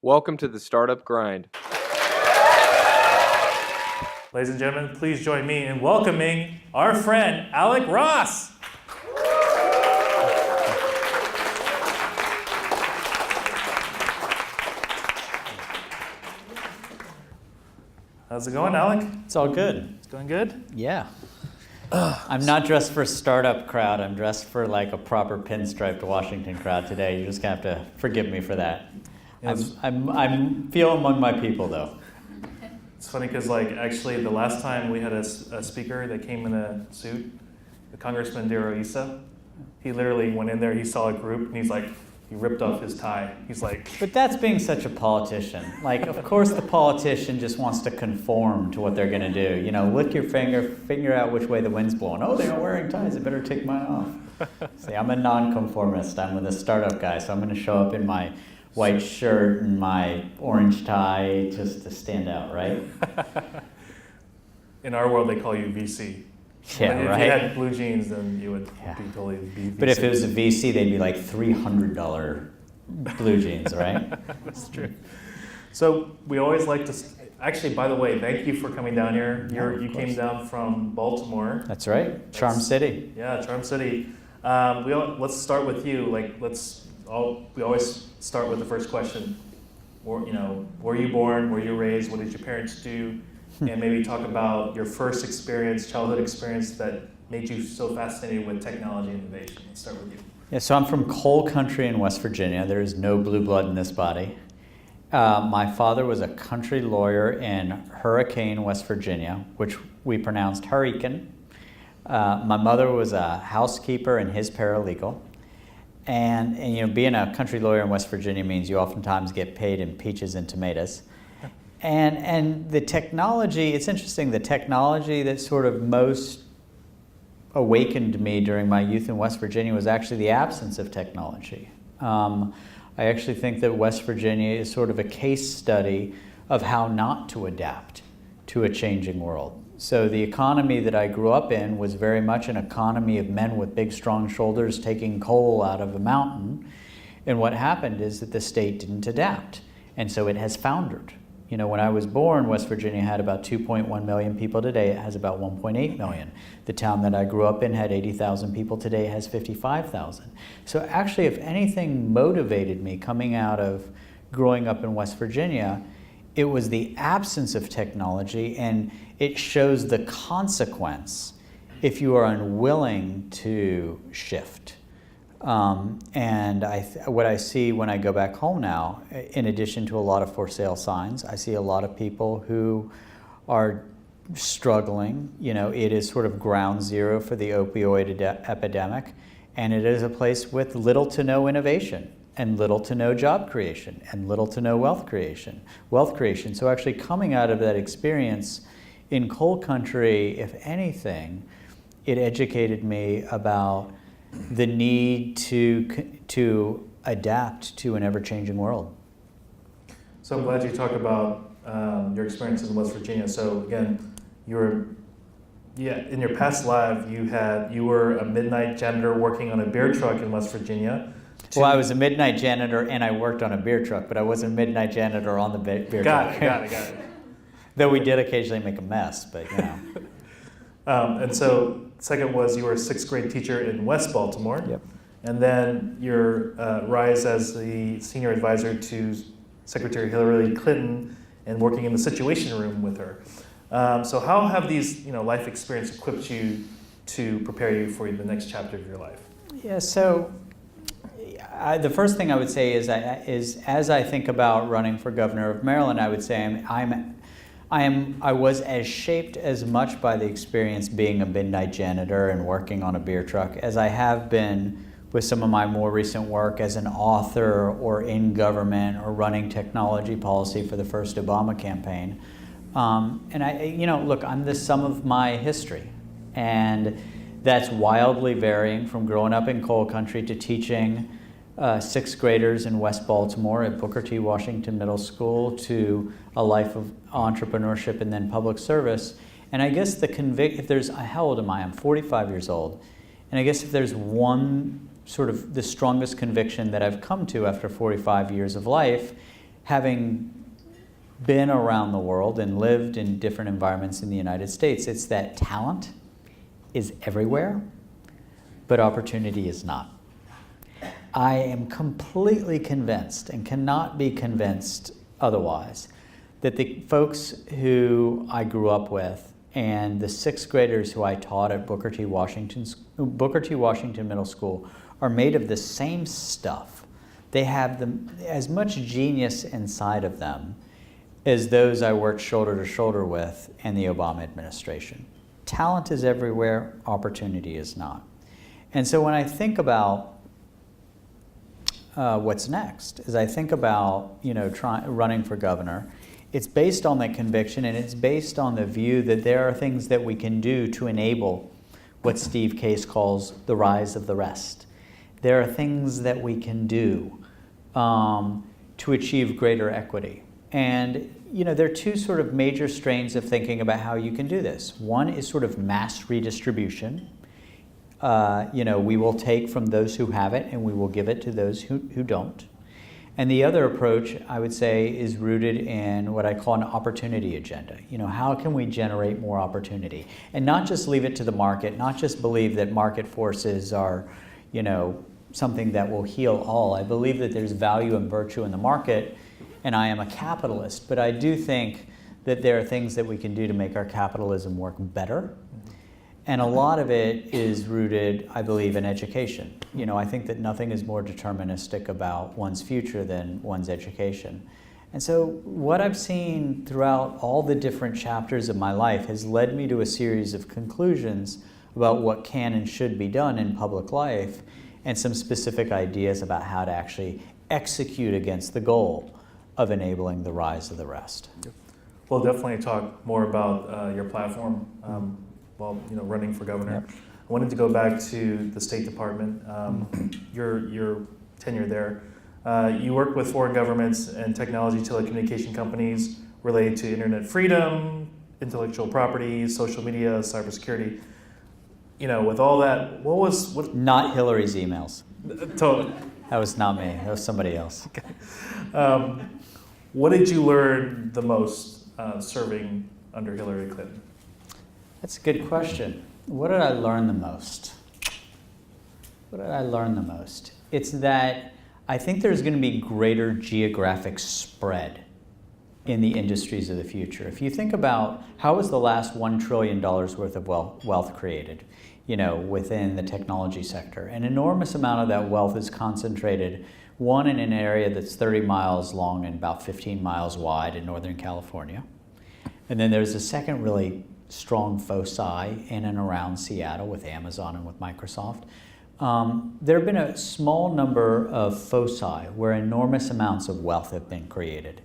Welcome to the Startup Grind. Ladies and gentlemen, please join me in welcoming our friend, Alec Ross. How's it going, Alec? It's all good. It's going good? Yeah. I'm not dressed for startup crowd. I'm dressed for like a proper pinstriped Washington crowd today. You're just gonna have to forgive me for that. Yes. I'm feel among my people though. It's funny because actually the last time we had a speaker that came in a suit, the Congressman Dero Issa, he literally went in there, he saw a group, and he ripped off his tie. He's like... But that's being such a politician. Like, of course the politician just wants to conform to what they're gonna do. You know, lick your finger, figure out which way the wind's blowing. Oh, they're wearing ties, I better take mine off. See, I'm a nonconformist. I'm with a startup guy, so I'm gonna show up in my white shirt and my orange tie just to stand out, right? In our world, they call you VC. Yeah, if right. you had blue jeans, then you would be totally be VC. But if it was a VC, they'd be like $300 blue jeans, right? That's true. So we always like to... Actually, by the way, thank you for coming down here. You came down from Baltimore. That's right. Charm City. Yeah, Charm City. Let's start with you. We always start with the first question. Were you born? Were you raised? What did your parents do? And maybe talk about your first experience, childhood experience that made you so fascinated with technology and innovation. Let's start with you. Yeah, so I'm from coal country in West Virginia. There is no blue blood in this body. My father was a country lawyer in Hurricane, West Virginia, which we pronounced hurricane. My mother was a housekeeper and his paralegal. And being a country lawyer in West Virginia means you oftentimes get paid in peaches and tomatoes. And the technology, it's interesting, the technology that sort of most awakened me during my youth in West Virginia was actually the absence of technology. I actually think that West Virginia is sort of a case study of how not to adapt to a changing world. So the economy that I grew up in was very much an economy of men with big, strong shoulders taking coal out of a mountain. And what happened is that the state didn't adapt. And so it has foundered. When I was born, West Virginia had about 2.1 million people. Today it has about 1.8 million. The town that I grew up in had 80,000 people. Today it has 55,000. So actually, if anything motivated me coming out of growing up in West Virginia, it was the absence of technology, and it shows the consequence if you are unwilling to shift. And what I see when I go back home now, in addition to a lot of for sale signs, I see a lot of people who are struggling. It is sort of ground zero for the opioid epidemic, and it is a place with little to no innovation and little to no job creation and little to no wealth creation. So actually coming out of that experience in coal country, if anything, it educated me about the need to adapt to an ever-changing world. So I'm glad you talked about your experiences in West Virginia. So again, in your past life, you were a midnight janitor working on a beer truck in West Virginia. Well, I was a midnight janitor and I worked on a beer truck, but I wasn't a midnight janitor on the beer truck. Got it. Though we did occasionally make a mess, but And so second was you were a sixth grade teacher in West Baltimore. Yep. And then your rise as the senior advisor to Secretary Hillary Clinton and working in the Situation Room with her. So how have these life experiences equipped you to prepare you for the next chapter of your life? Yeah, so the first thing I would say is as I think about running for governor of Maryland, I would say I was as shaped as much by the experience being a midnight janitor and working on a beer truck as I have been with some of my more recent work as an author or in government or running technology policy for the first Obama campaign. Look, I'm the sum of my history, and that's wildly varying from growing up in coal country to teaching sixth graders in West Baltimore at Booker T. Washington Middle School to a life of entrepreneurship and then public service. And I guess how old am I? I'm 45 years old. And I guess if there's one sort of the strongest conviction that I've come to after 45 years of life, having been around the world and lived in different environments in the United States, it's that talent is everywhere, but opportunity is not. I am completely convinced, and cannot be convinced otherwise, that the folks who I grew up with and the sixth graders who I taught at Booker T. Washington Middle School are made of the same stuff. They have as much genius inside of them as those I worked shoulder to shoulder with in the Obama administration. Talent is everywhere, opportunity is not. And so when I think about what's next, as I think about running for governor, it's based on that conviction, and it's based on the view that there are things that we can do to enable what Steve Case calls the rise of the rest. There are things that we can do to achieve greater equity. And there are two sort of major strains of thinking about how you can do this. One is sort of mass redistribution. We will take from those who have it and we will give it to those who don't. And the other approach, I would say, is rooted in what I call an opportunity agenda. How can we generate more opportunity? And not just leave it to the market, not just believe that market forces are, something that will heal all. I believe that there's value and virtue in the market, and I am a capitalist, but I do think that there are things that we can do to make our capitalism work better. And a lot of it is rooted, I believe, in education. I think that nothing is more deterministic about one's future than one's education. And so what I've seen throughout all the different chapters of my life has led me to a series of conclusions about what can and should be done in public life, and some specific ideas about how to actually execute against the goal of enabling the rise of the rest. We'll definitely talk more about your platform while running for governor. Yep. I wanted to go back to the State Department. Your tenure there. You work with foreign governments and technology telecommunication companies related to internet freedom, intellectual property, social media, cybersecurity. With all that, what? Not Hillary's emails. Totally. That was not me. That was somebody else. Okay. What did you learn the most serving under Hillary Clinton? That's a good question. What did I learn the most? It's that I think there's going to be greater geographic spread in the industries of the future. If you think about how was the last $1 trillion worth of wealth created, within the technology sector, an enormous amount of that wealth is concentrated, one in an area that's 30 miles long and about 15 miles wide in Northern California. And then there's a second really strong foci in and around Seattle with Amazon and with Microsoft. There have been a small number of foci where enormous amounts of wealth have been created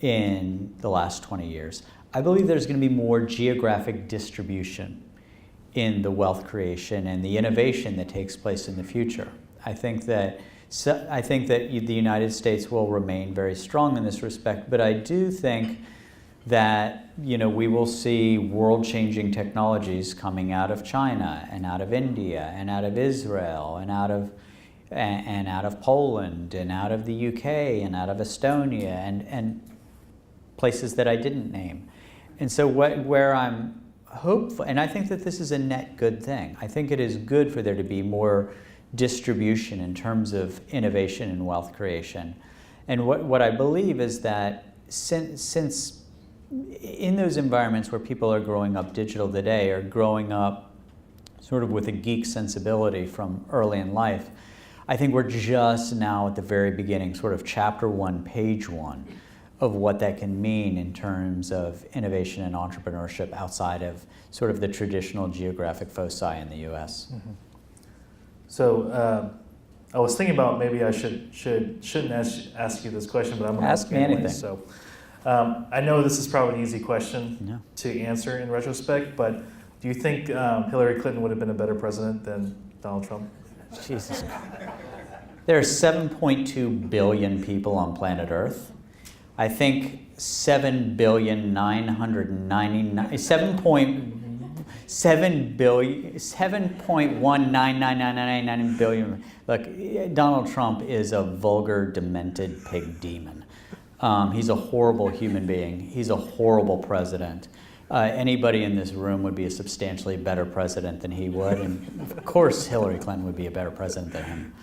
in the last 20 years. I believe there's going to be more geographic distribution in the wealth creation and the innovation that takes place in the future. I think that the United States will remain very strong in this respect, but I do think that we will see world-changing technologies coming out of China and out of India and out of Israel and out of Poland and out of the UK and out of Estonia and places that I didn't name. And so where I'm hopeful, and I think that this is a net good thing. I think it is good for there to be more distribution in terms of innovation and wealth creation. And what I believe is that since in those environments where people are growing up digital today, are growing up sort of with a geek sensibility from early in life, I think we're just now at the very beginning, sort of chapter 1, page 1, of what that can mean in terms of innovation and entrepreneurship outside of sort of the traditional geographic foci in the U.S. Mm-hmm. So I was thinking about maybe I shouldn't ask you this question, but I'm going to ask me anyway. anything. So I know this is probably an easy question to answer in retrospect, but do you think Hillary Clinton would have been a better president than Donald Trump? Jesus. There are 7.2 billion people on planet Earth. I think 7,999,000 7.1999999 billion. Look, Donald Trump is a vulgar, demented pig demon. He's a horrible human being. He's a horrible president. Anybody in this room would be a substantially better president than he would, and of course Hillary Clinton would be a better president than him.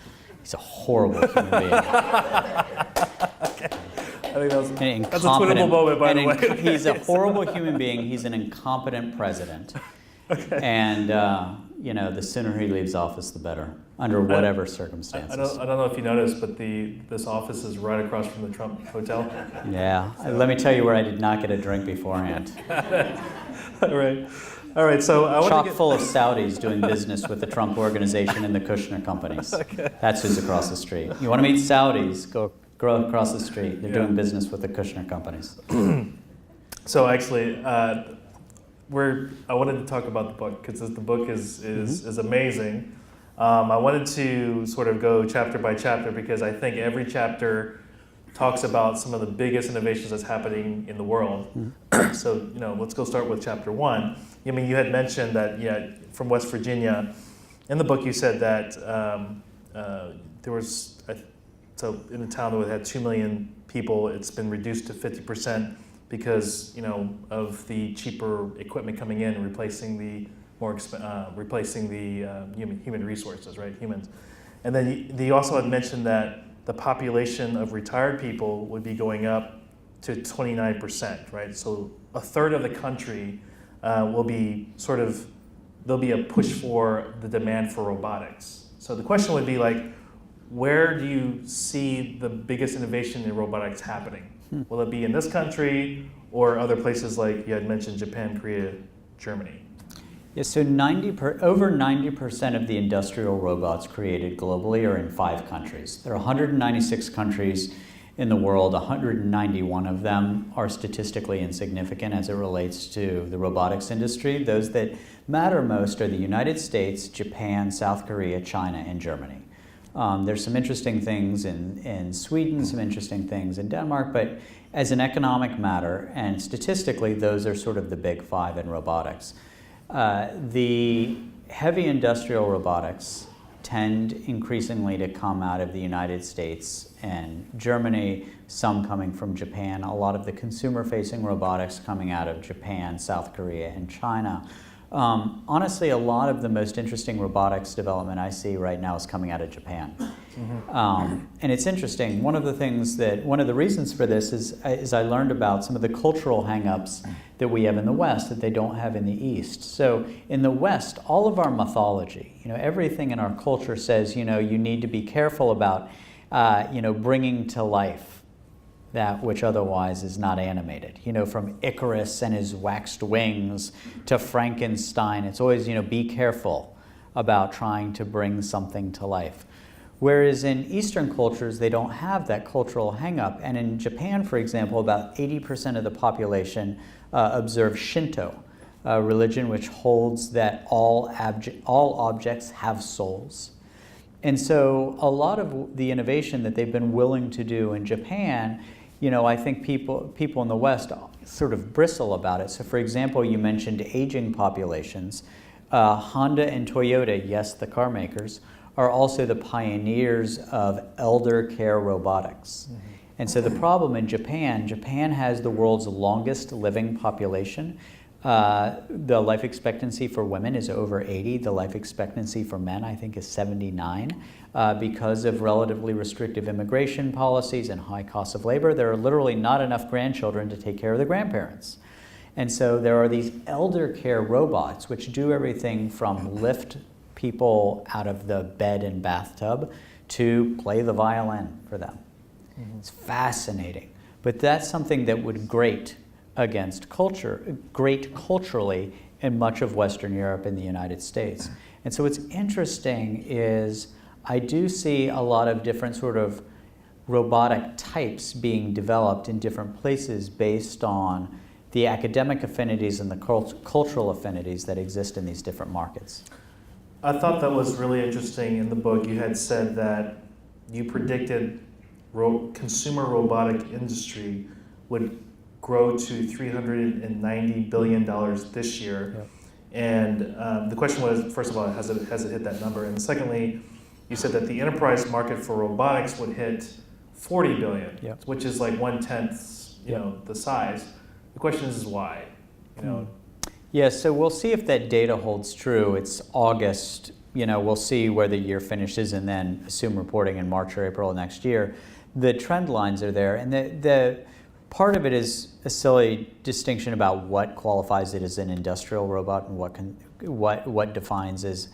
He's a horrible human being. I think that's a twittable moment, by the way. He's a horrible human being. He's an incompetent president. Okay. And the sooner he leaves office, the better, under whatever circumstances. I don't know if you noticed, but this office is right across from the Trump Hotel. Yeah. Let me tell you where I did not get a drink beforehand. All right. So I want chock full of Saudis doing business with the Trump organization and the Kushner companies. Okay. That's who's across the street. You want to meet Saudis? Go across the street. They're doing business with the Kushner companies. So actually, I wanted to talk about the book because the book is amazing. I wanted to sort of go chapter by chapter because I think every chapter talks about some of the biggest innovations that's happening in the world. So let's go start with chapter 1. I mean, you had mentioned that from West Virginia. In the book, you said that there was. So in a town that had 2 million people, it's been reduced to 50% because of the cheaper equipment coming in and replacing the human resources, right? Humans. And then you also had mentioned that the population of retired people would be going up to 29%, right? So a third of the country will be there'll be a push for the demand for robotics. So the question would be where do you see the biggest innovation in robotics happening? Will it be in this country or other places like you had mentioned, Japan, Korea, Germany? Yeah, so over 90% of the industrial robots created globally are in 5 countries. There are 196 countries in the world. 191 of them are statistically insignificant as it relates to the robotics industry. Those that matter most are the United States, Japan, South Korea, China, and Germany. There's some interesting things in Sweden, some interesting things in Denmark, but as an economic matter and statistically, those are sort of the big 5 in robotics. The heavy industrial robotics tend increasingly to come out of the United States and Germany, some coming from Japan, a lot of the consumer-facing robotics coming out of Japan, South Korea, and China. Honestly, a lot of the most interesting robotics development I see right now is coming out of Japan. And it's interesting. One of the reasons for this is I learned about some of the cultural hang-ups that we have in the West that they don't have in the East. So in the West, all of our mythology, everything in our culture says, you need to be careful about, bringing to life that which otherwise is not animated. From Icarus and his waxed wings to Frankenstein, it's always, be careful about trying to bring something to life. Whereas in Eastern cultures, they don't have that cultural hang-up. And in Japan, for example, about 80% of the population observe Shinto, a religion which holds that all objects have souls. And so a lot of the innovation that they've been willing to do in Japan, I think people in the West sort of bristle about it. So for example, you mentioned aging populations. Honda and Toyota, yes, the car makers, are also the pioneers of elder care robotics. Mm-hmm. And so the problem in Japan has the world's longest living population. The life expectancy for women is over 80. The life expectancy for men, I think, is 79. Because of relatively restrictive immigration policies and high costs of labor, there are literally not enough grandchildren to take care of the grandparents. And so there are these elder care robots which do everything from lift people out of the bed and bathtub to play the violin for them. Mm-hmm. It's fascinating. But that's something that would grate culturally in much of Western Europe and the United States. And so what's interesting is I do see a lot of different sort of robotic types being developed in different places based on the academic affinities and the cultural affinities that exist in these different markets. I thought that was really interesting. In the book, you had said that you predicted consumer robotic industry would grow to $390 billion this year. Yep. And the question was, first of all, has it hit that number? And secondly, you said that the enterprise market for robotics would hit 40 billion, Yep. which is like 1/10, the size. The question is why? Yeah, so we'll see if that data holds true. It's August. We'll see where the year finishes and then assume reporting in March or April next year. The trend lines are there, and the part of it is a silly distinction about what qualifies it as an industrial robot and what defines as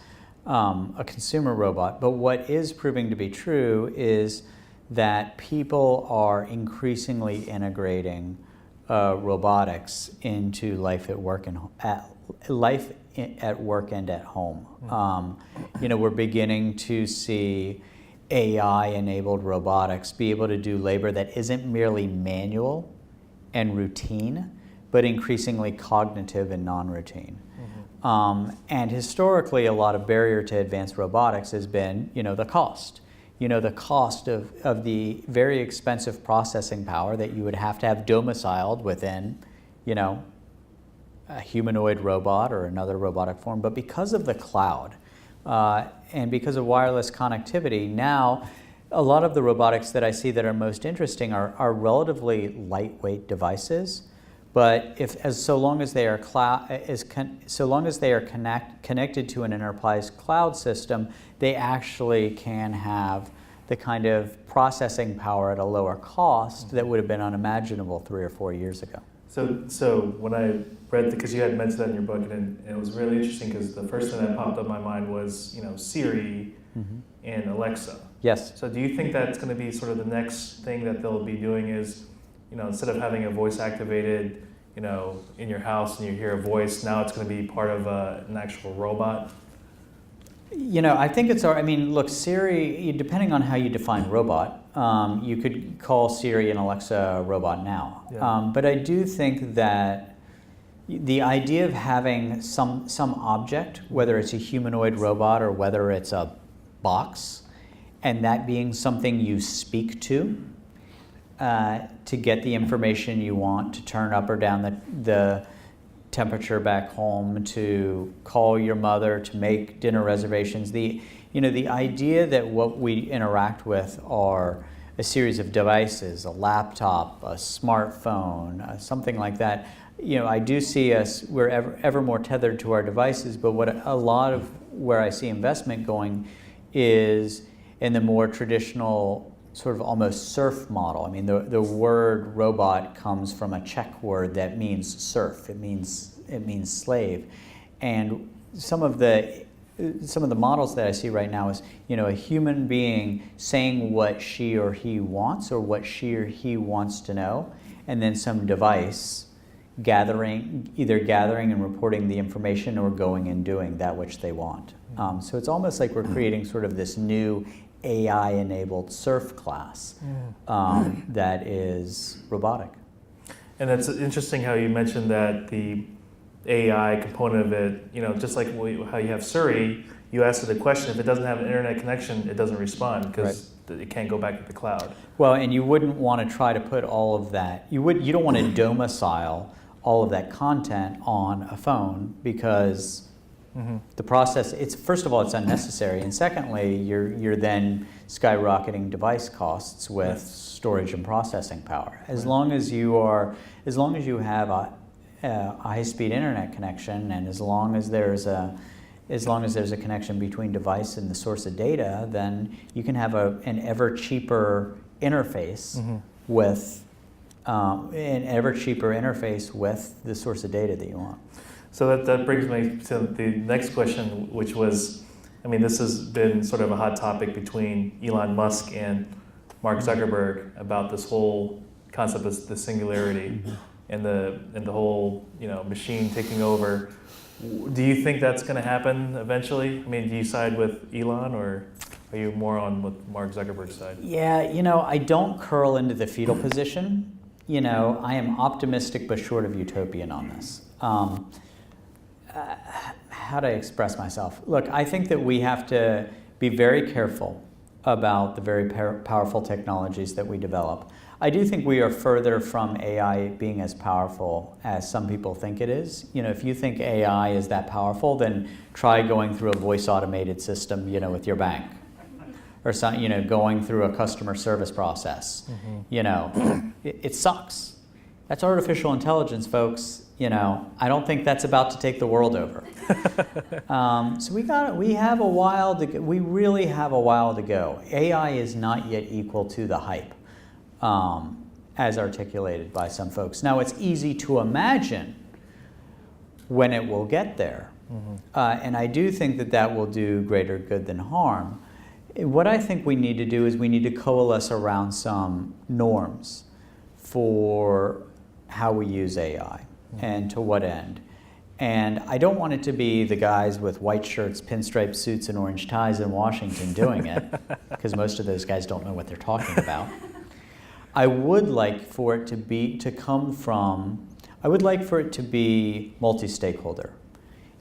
a consumer robot. But what is proving to be true is that people are increasingly integrating robotics into life at work and at home. We're beginning to see AI-enabled robotics be able to do labor that isn't merely manual and routine, but increasingly cognitive and non-routine. And historically, a lot of barrier to advanced robotics has been, the cost. The cost of the very expensive processing power that you would have to have domiciled within, a humanoid robot or another robotic form. But because of the cloud and because of wireless connectivity, now a lot of the robotics that I see that are most interesting are relatively lightweight devices. But so long as they are connected to an enterprise cloud system, they actually can have the kind of processing power at a lower cost that would have been unimaginable 3 or 4 years ago. So when I read, because you had mentioned that in your book, and it was really interesting because the first thing that popped up in my mind was, Siri and Alexa. Yes. So do you think that's going to be sort of the next thing that they'll be doing is, instead of having a voice activated, in your house and you hear a voice, now it's going to be part of an actual robot? I think look, Siri, depending on how you define robot, you could call Siri and Alexa a robot now. Yeah. But I do think that the idea of having some object, whether it's a humanoid robot or whether it's a box, and that being something you speak to get the information you want, to turn up or down the temperature back home, to call your mother, to make dinner reservations. The idea that what we interact with are a series of devices, a laptop, a smartphone, something like that. I do see we're ever more tethered to our devices, but what a lot of where I see investment going is in the more traditional sort of almost serf model. The word robot comes from a Czech word that means serf. It means slave, and some of the models that I see right now is a human being saying what she or he wants or what she or he wants to know, and then some device either gathering and reporting the information or going and doing that which they want. So it's almost like we're creating sort of this new AI-enabled serf class that is robotic. And it's interesting how you mentioned that the AI component of it, just like how you have Siri, you ask it a question, if it doesn't have an internet connection, it doesn't respond because it can't go back to the cloud. Well, and you wouldn't want to try to put all of that, you don't want to domicile all of that content on a phone because the process, first of all, it's unnecessary, and secondly, you're then skyrocketing device costs with storage and processing power. As long as you have a high-speed internet connection, and as long as there's a connection between device and the source of data, then you can have an ever cheaper interface with the source of data that you want. So that brings me to the next question, which was, this has been sort of a hot topic between Elon Musk and Mark Zuckerberg about this whole concept of the singularity and the whole machine taking over. Do you think that's going to happen eventually? Do you side with Elon, or are you more on with Mark Zuckerberg's side? Yeah, I don't curl into the fetal position. I am optimistic but short of utopian on this. How to express myself? Look, I think that we have to be very careful about the very powerful technologies that we develop. I do think we are further from AI being as powerful as some people think it is. If you think AI is that powerful, then try going through a voice automated system, with your bank, or going through a customer service process. It sucks. That's artificial intelligence, folks. I don't think that's about to take the world over. So we have a while to go. We really have a while to go. AI is not yet equal to the hype, as articulated by some folks. Now, it's easy to imagine when it will get there. And I do think that will do greater good than harm. What I think we need to do is we need to coalesce around some norms for how we use AI and to what end. And I don't want it to be the guys with white shirts, pinstripe suits, and orange ties in Washington doing it, because most of those guys don't know what they're talking about. I would like for it to be multi-stakeholder.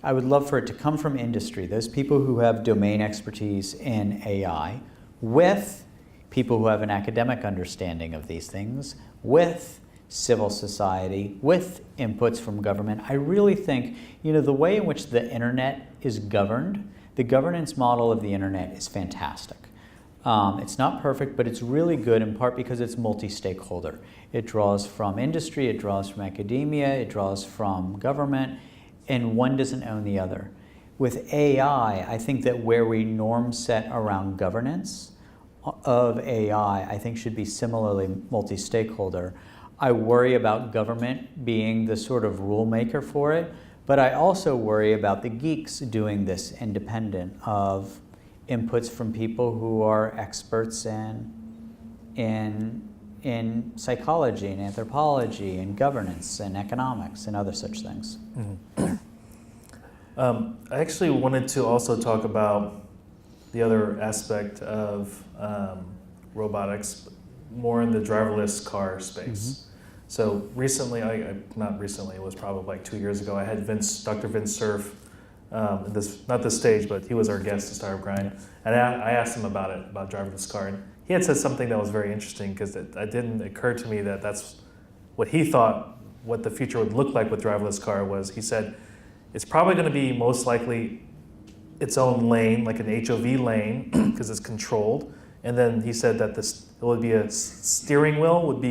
I would love for it to come from industry, those people who have domain expertise in AI, with people who have an academic understanding of these things, with civil society, with inputs from government. I really think, the way in which the internet is governed, the governance model of the internet is fantastic. It's not perfect, but it's really good in part because it's multi-stakeholder. It draws from industry, it draws from academia, it draws from government, and one doesn't own the other. With AI, I think that where we norm set around governance of AI, I think should be similarly multi-stakeholder. I worry about government being the sort of rule maker for it, but I also worry about the geeks doing this independent of inputs from people who are experts in psychology and anthropology and governance and economics and other such things. I actually wanted to also talk about the other aspect of robotics, more in the driverless car space. So recently, not recently, it was probably like 2 years ago, I had Dr. Vince Cerf, not this stage, but he was our guest at Startup Grind, and I asked him about driverless car, and he had said something that was very interesting, because it didn't occur to me that that's what he thought what the future would look like with driverless car was. He said, it's probably going to be most likely its own lane, like an HOV lane, because it's controlled, and then he said that it would be a steering wheel,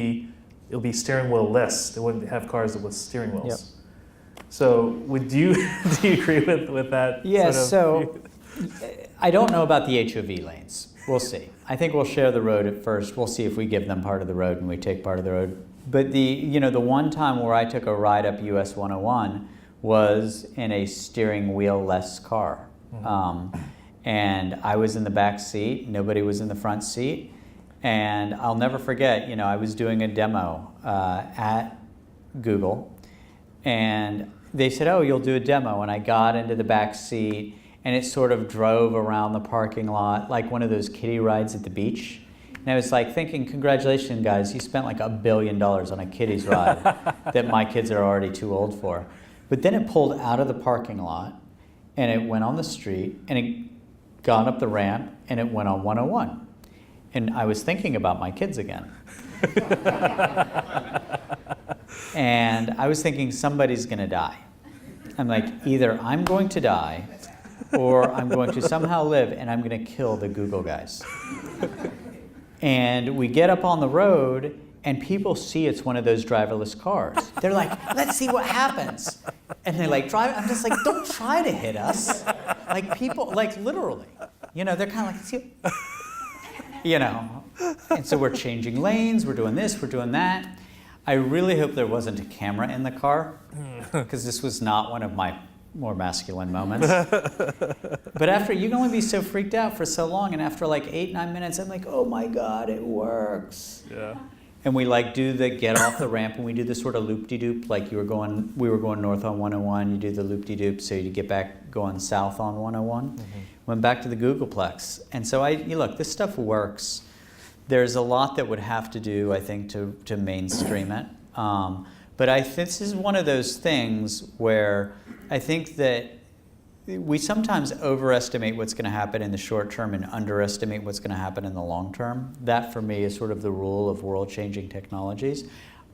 it'll be steering wheel-less. They wouldn't have cars with steering wheels. Yep. So do you agree with that? Yeah, so I don't know about the HOV lanes. We'll see. I think we'll share the road at first. We'll see if we give them part of the road and we take part of the road. But the one time where I took a ride up US 101 was in a steering wheel-less car. And I was in the back seat. Nobody was in the front seat. And I'll never forget, I was doing a demo at Google, and they said, oh, you'll do a demo. And I got into the back seat, and it sort of drove around the parking lot like one of those kiddie rides at the beach. And I was like thinking, congratulations, guys, you spent like $1 billion on a kiddie's ride that my kids are already too old for. But then it pulled out of the parking lot, and it went on the street, and it got up the ramp, and it went on 101. And I was thinking about my kids again. And I was thinking, somebody's going to die. I'm like, either I'm going to die, or I'm going to somehow live, and I'm going to kill the Google guys. And we get up on the road, and people see it's one of those driverless cars. They're like, let's see what happens. And they drive. I'm just like, don't try to hit us. People, literally. They're kind of like, see. And so we're changing lanes, we're doing this, we're doing that. I really hope there wasn't a camera in the car, because this was not one of my more masculine moments. But after, you can only be so freaked out for so long, and after 8-9 minutes, I'm like, oh my God, it works. Yeah. And we do the get off the ramp, and we do the sort of loop-de-doop, we were going north on 101, you do the loop-de-doop, so you get back going south on 101. Went back to the Googleplex. And so look, this stuff works. There's a lot that would have to do, I think, to mainstream it. But this is one of those things where I think that we sometimes overestimate what's going to happen in the short term and underestimate what's going to happen in the long term. That, for me, is sort of the rule of world-changing technologies.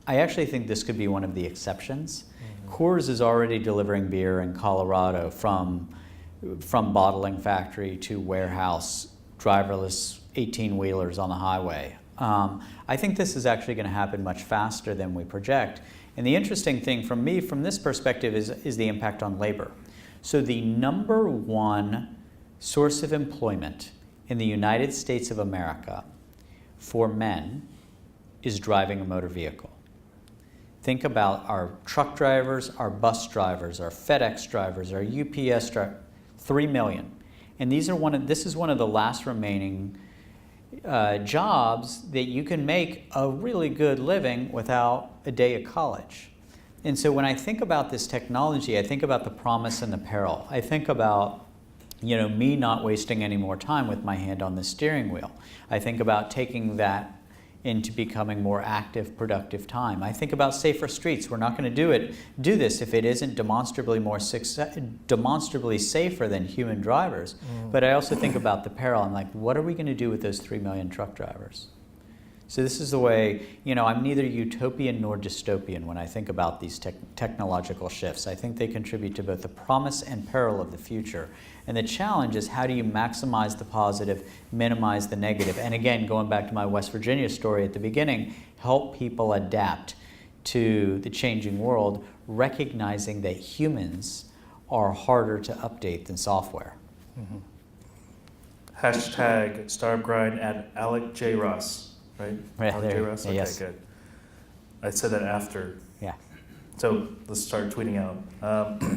I actually think this could be one of the exceptions. Coors is already delivering beer in Colorado from bottling factory to warehouse, driverless 18-wheelers on the highway. I think this is actually going to happen much faster than we project. And the interesting thing from this perspective is the impact on labor. So the number one source of employment in the United States of America for men is driving a motor vehicle. Think about our truck drivers, our bus drivers, our FedEx drivers, our UPS drivers, 3 million. And this is one of the last remaining jobs that you can make a really good living without a day of college. And so when I think about this technology, I think about the promise and the peril. I think about, me not wasting any more time with my hand on the steering wheel. I think about taking that into becoming more active, productive time. I think about safer streets. We're not going to do this if it isn't demonstrably safer than human drivers. But I also think about the peril. I'm like, what are we going to do with those 3 million truck drivers? So this is the way, I'm neither utopian nor dystopian when I think about these technological shifts. I think they contribute to both the promise and peril of the future. And the challenge is, how do you maximize the positive, minimize the negative? And again, going back to my West Virginia story at the beginning, help people adapt to the changing world, recognizing that humans are harder to update than software. Mm-hmm. Hashtag Startup Grind at Alec J. Ross. Right? Alec J. Ross? Okay, yes. Good. I said that after. Yeah. So let's start tweeting out.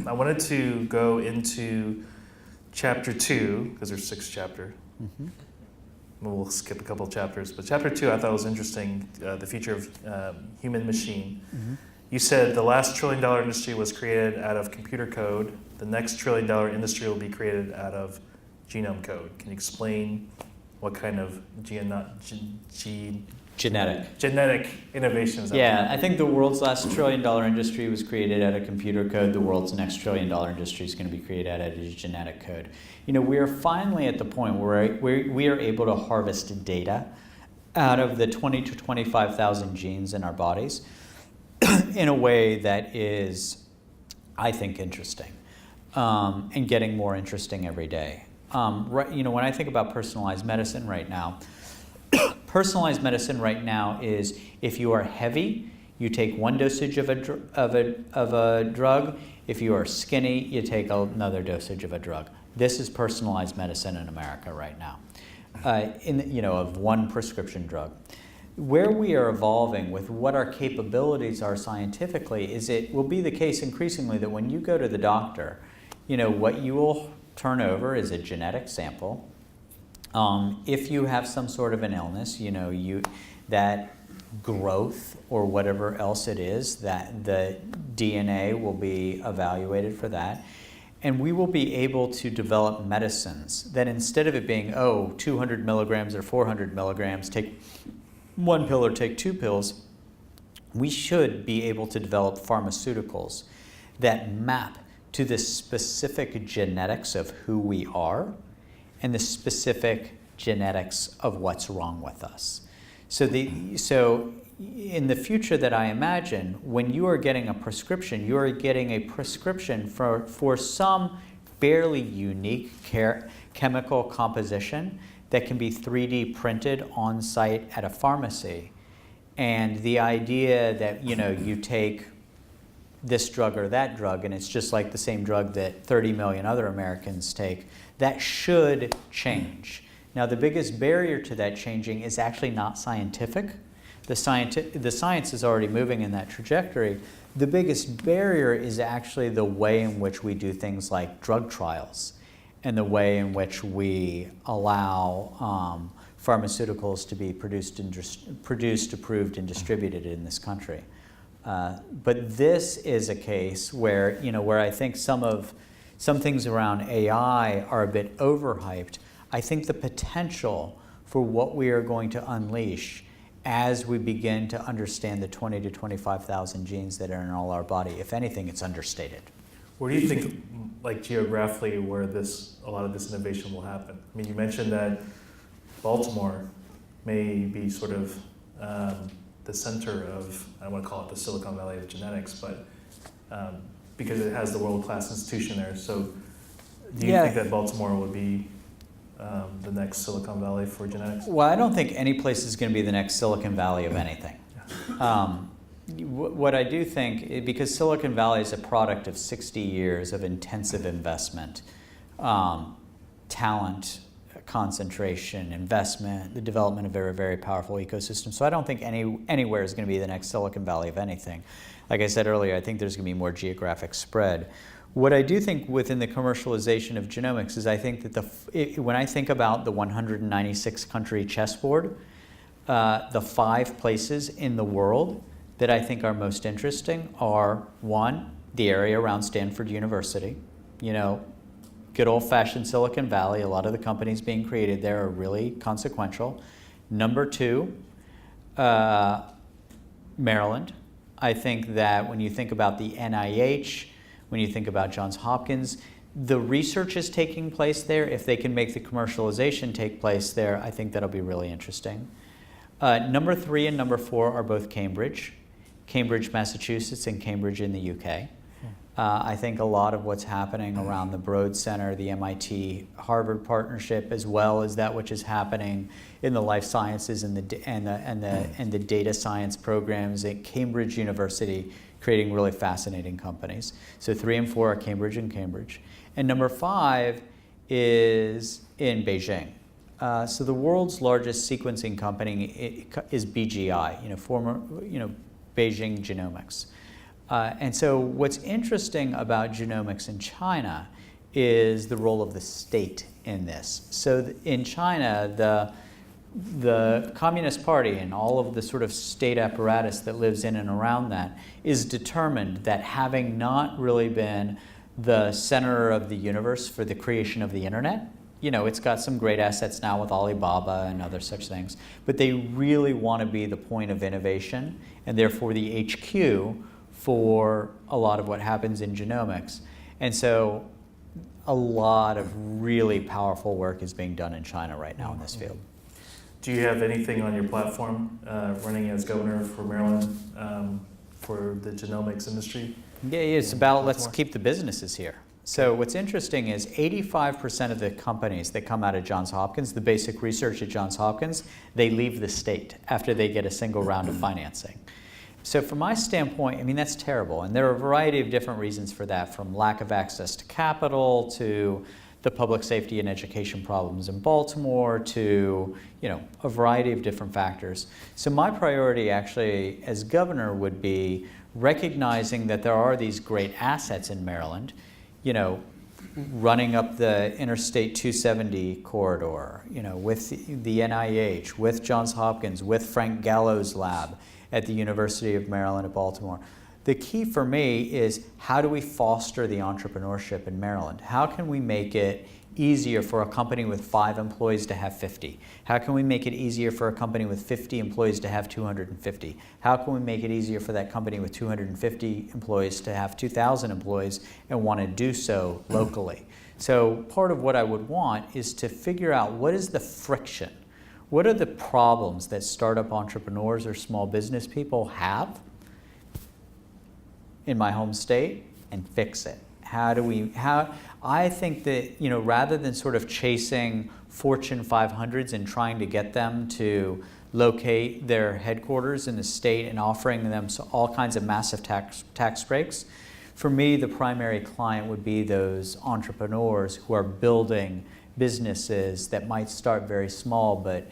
I wanted to go into chapter 2, because there's 6 chapters. Mm-hmm. We'll skip a couple chapters. But chapter 2 I thought was interesting, the future of human machine. Mm-hmm. You said the last $1 trillion industry was created out of computer code. The next $1 trillion industry will be created out of genome code. Can you explain what kind of genetic innovations? Yeah, I think the world's last $1 trillion industry was created out of computer code. The world's next $1 trillion industry is going to be created out of genetic code. We are finally at the point where we are able to harvest data out of the 20 to 25,000 genes in our bodies in a way that is, I think, interesting, and getting more interesting every day. When I think about personalized medicine right now, personalized medicine right now is, if you are heavy, you take one dosage of a drug. If you are skinny, you take another dosage of a drug. This is personalized medicine in America right now, of one prescription drug. Where we are evolving with what our capabilities are scientifically is, it will be the case increasingly that when you go to the doctor, what you will turn over is a genetic sample. If you have some sort of an illness, that growth or whatever else it is, that the DNA will be evaluated for that. And we will be able to develop medicines that, instead of it being, 200 milligrams or 400 milligrams, take 1 pill or take 2 pills, we should be able to develop pharmaceuticals that map to the specific genetics of who we are and the specific genetics of what's wrong with us. So in the future that I imagine, when you are getting a prescription, you are getting a prescription for some fairly unique chemical composition that can be 3D printed on site at a pharmacy. And the idea that you take this drug or that drug, and it's just like the same drug that 30 million other Americans take, that should change. Now, the biggest barrier to that changing is actually not scientific. The science is already moving in that trajectory. The biggest barrier is actually the way in which we do things like drug trials, and the way in which we allow pharmaceuticals to be produced, approved, and distributed in this country. But this is a case where, where I think some things around AI are a bit overhyped. I think the potential for what we are going to unleash as we begin to understand the 20 to 25,000 genes that are in all our body, if anything, it's understated. Where do you think like geographically where a lot of this innovation will happen? I mean, you mentioned that Baltimore may be sort of the center of, I don't want to call it the Silicon Valley of genetics, but because it has the world-class institution there. So do you think that Baltimore would be the next Silicon Valley for genetics? Well, I don't think any place is going to be the next Silicon Valley of anything. What I do think, because Silicon Valley is a product of 60 years of intensive investment, talent, concentration, investment, the development of very, very powerful ecosystems. So I don't think anywhere is going to be the next Silicon Valley of anything. Like I said earlier, I think there's going to be more geographic spread. What I do think within the commercialization of genomics is I think that when I think about the 196 country chessboard, the 5 places in the world that I think are most interesting are, one, the area around Stanford University. You know, good old-fashioned Silicon Valley, a lot of the companies being created there are really consequential. Number 2, Maryland. I think that when you think about the NIH, when you think about Johns Hopkins, the research is taking place there. If they can make the commercialization take place there, I think that'll be really interesting. Number 3 and number 4 are both Cambridge, Massachusetts, and Cambridge in the UK. I think a lot of what's happening around the Broad Center, the MIT-Harvard partnership, as well as that which is happening in the life sciences and the data science programs at Cambridge University, creating really fascinating companies. So 3 and 4 are Cambridge and Cambridge. And number 5 is in Beijing. So the world's largest sequencing company is BGI, former Beijing Genomics. And so what's interesting about genomics in China is the role of the state in this. So in China, the Communist Party and all of the sort of state apparatus that lives in and around that is determined that, having not really been the center of the universe for the creation of the internet, it's got some great assets now with Alibaba and other such things, but they really want to be the point of innovation and therefore the HQ for a lot of what happens in genomics. And so a lot of really powerful work is being done in China right now in this field. Do you have anything on your platform running as governor for Maryland for the genomics industry? Yeah, it's about let's keep the businesses here. So what's interesting is 85% of the companies that come out of Johns Hopkins, the basic research at Johns Hopkins, they leave the state after they get a single round of financing. So from my standpoint, I mean, that's terrible. And there are a variety of different reasons for that, from lack of access to capital to the public safety and education problems in Baltimore to, a variety of different factors. So my priority actually as governor would be recognizing that there are these great assets in Maryland, running up the Interstate 270 corridor, with the NIH, with Johns Hopkins, with Frank Gallo's lab at the University of Maryland at Baltimore. The key for me is, how do we foster the entrepreneurship in Maryland? How can we make it easier for a company with 5 employees to have 50? How can we make it easier for a company with 50 employees to have 250? How can we make it easier for that company with 250 employees to have 2,000 employees and want to do so locally? So part of what I would want is to figure out, what is the friction? What are the problems that startup entrepreneurs or small business people have in my home state, and fix it? I think that, rather than sort of chasing Fortune 500s and trying to get them to locate their headquarters in the state and offering them all kinds of massive tax breaks, for me, the primary client would be those entrepreneurs who are building businesses that might start very small, but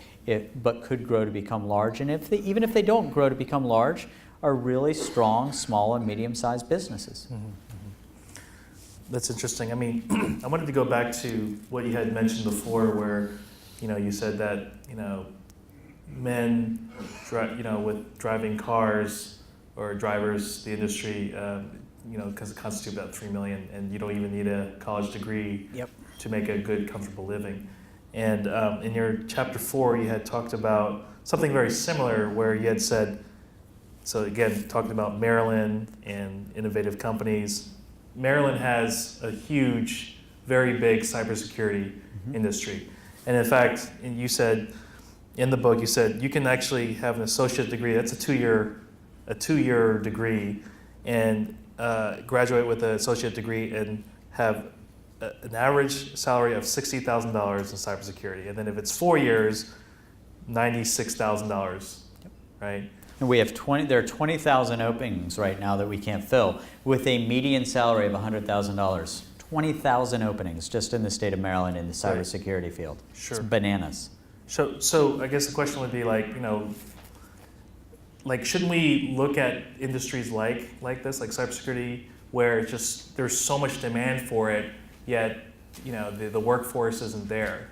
could grow to become large. And even if they don't grow to become large, are really strong, small and medium-sized businesses. Mm-hmm. That's interesting. I mean, I wanted to go back to what you had mentioned before, where, you said that, men, with driving cars or drivers, the industry, because it constitutes about 3 million, and you don't even need a college degree to make a good, comfortable living. And in your chapter 4, you had talked about something very similar, where you had said, so again, talking about Maryland and innovative companies, Maryland has a huge, very big cybersecurity industry. And in fact, you said, in the book, you said you can actually have an associate degree. That's a two-year degree, and graduate with an associate degree and have an average salary of $60,000 in cybersecurity. And then if it's 4 years, $96,000, right? And we have there are 20,000 openings right now that we can't fill with a median salary of $100,000. 20,000 openings just in the state of Maryland in the cybersecurity field. Sure. It's bananas. So I guess the question would be like, like shouldn't we look at industries like this, like cybersecurity, where it's just there's so much demand for it, yet the workforce isn't there,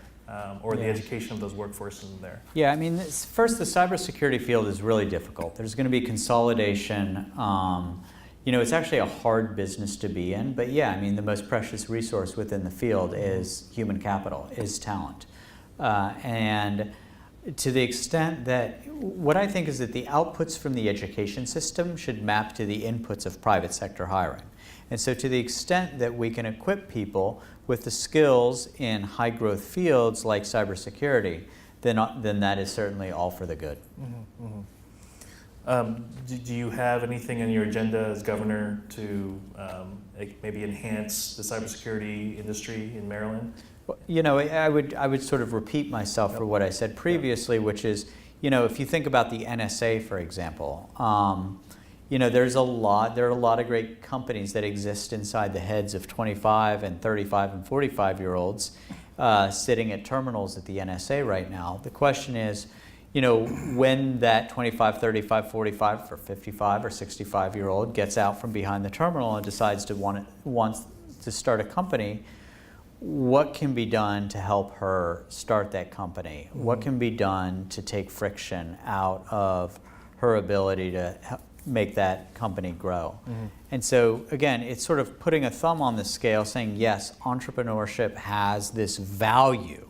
or the education of those workforce isn't there. Yeah, I mean, first, the cybersecurity field is really difficult. There's going to be consolidation. It's actually a hard business to be in, but yeah, I mean, the most precious resource within the field is human capital, is talent. And to the extent that, what I think is that the outputs from the education system should map to the inputs of private sector hiring. And so to the extent that we can equip people with the skills in high growth fields like cybersecurity, then that is certainly all for the good. Mm-hmm, mm-hmm. Do you have anything on your agenda as governor to maybe enhance the cybersecurity industry in Maryland? I would sort of repeat myself for what I said previously, which is, if you think about the NSA, for example, there are a lot of great companies that exist inside the heads of 25 and 35 and 45-year-olds sitting at terminals at the NSA right now. The question is, when that 25, 35, 45, or 55 or 65-year-old gets out from behind the terminal and decides to wants to start a company, what can be done to help her start that company? Mm-hmm. What can be done to take friction out of her ability to make that company grow? Mm-hmm. And so, again, it's sort of putting a thumb on the scale saying, yes, entrepreneurship has this value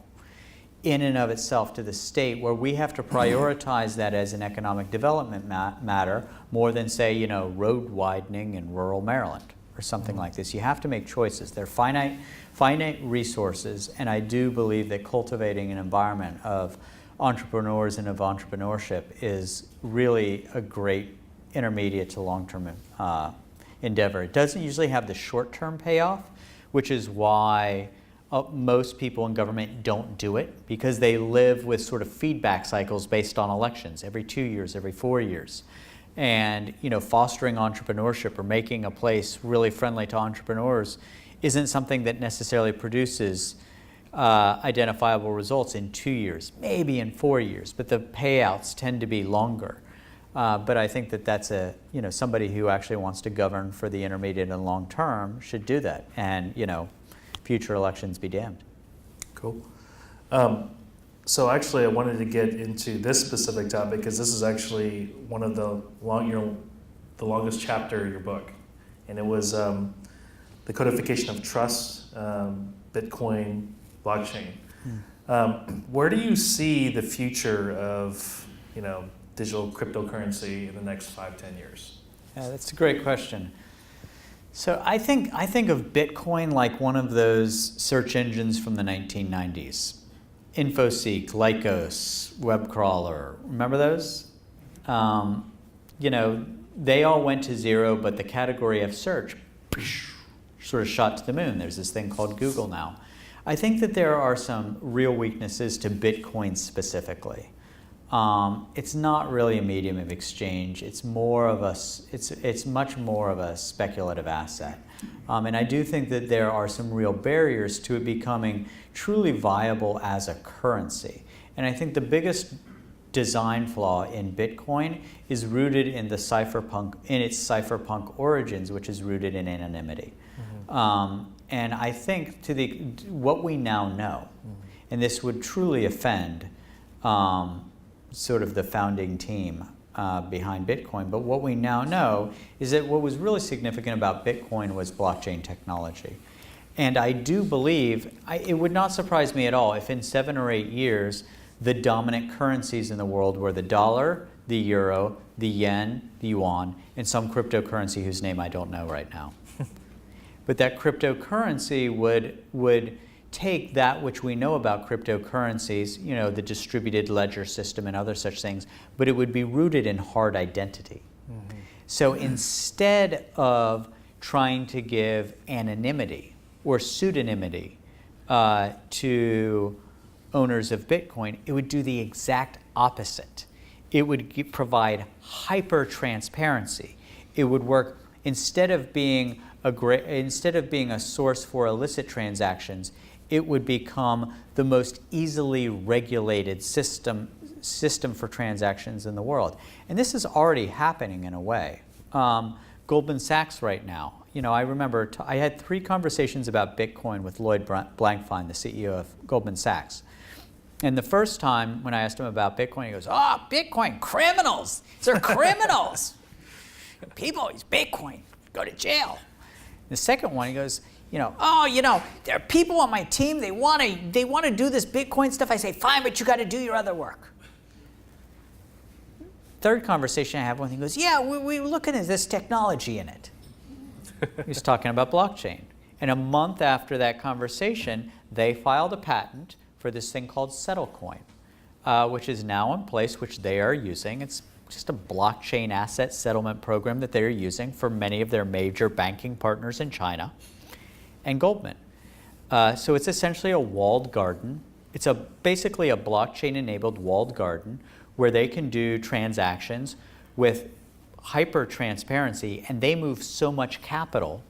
in and of itself to the state, where we have to prioritize that as an economic development matter more than, say, road widening in rural Maryland or something like this. You have to make choices. They're finite resources, and I do believe that cultivating an environment of entrepreneurs and of entrepreneurship is really a great intermediate to long-term endeavor. It doesn't usually have the short-term payoff, which is why most people in government don't do it, because they live with sort of feedback cycles based on elections every 2 years, every 4 years. And fostering entrepreneurship or making a place really friendly to entrepreneurs isn't something that necessarily produces identifiable results in 2 years, maybe in 4 years, but the payouts tend to be longer. But I think that that's somebody who actually wants to govern for the intermediate and long term should do that. And future elections be damned. Cool. So actually, I wanted to get into this specific topic because this is actually one of the longest chapter of your book, and it was the codification of trust, Bitcoin, blockchain. Where do you see the future of digital cryptocurrency in the next 5-10 years? Yeah, that's a great question. So I think of Bitcoin like one of those search engines from the 1990s. InfoSeek, Lycos, WebCrawler, remember those? They all went to zero, but the category of search sort of shot to the moon. There's this thing called Google now. I think that there are some real weaknesses to Bitcoin specifically. It's not really a medium of exchange. It's much more of a speculative asset. And I do think that there are some real barriers to it becoming truly viable as a currency. And I think the biggest design flaw in Bitcoin is rooted in its cypherpunk origins, which is rooted in anonymity. Mm-hmm. And I think what we now know, and this would truly offend sort of the founding team behind Bitcoin, but what we now know is that what was really significant about Bitcoin was blockchain technology. And I do believe, it would not surprise me at all if in 7 or 8 years, the dominant currencies in the world were the dollar, the euro, the yen, the yuan, and some cryptocurrency whose name I don't know right now. But that cryptocurrency would take that which we know about cryptocurrencies, the distributed ledger system and other such things, but it would be rooted in hard identity. Mm-hmm. So instead of trying to give anonymity or pseudonymity to owners of Bitcoin, it would do the exact opposite. It would provide hyper transparency. It would work instead of being a source for illicit transactions. It would become the most easily regulated system for transactions in the world. And this is already happening in a way. Goldman Sachs right now, I remember I had 3 conversations about Bitcoin with Lloyd Blankfein, the CEO of Goldman Sachs. And the first time when I asked him about Bitcoin, he goes, Bitcoin, criminals. They're criminals. People use Bitcoin, go to jail. The second one, he goes, there are people on my team, they want to do this Bitcoin stuff. I say, fine, but you got to do your other work. Third conversation I have with him, he goes, yeah, we're looking at this technology in it. He was talking about blockchain. And a month after that conversation, they filed a patent for this thing called Settlecoin, which is now in place, which they are using. It's just a blockchain asset settlement program that they're using for many of their major banking partners in China and Goldman. So it's essentially a walled garden. It's basically a blockchain-enabled walled garden where they can do transactions with hyper transparency, and they move so much capital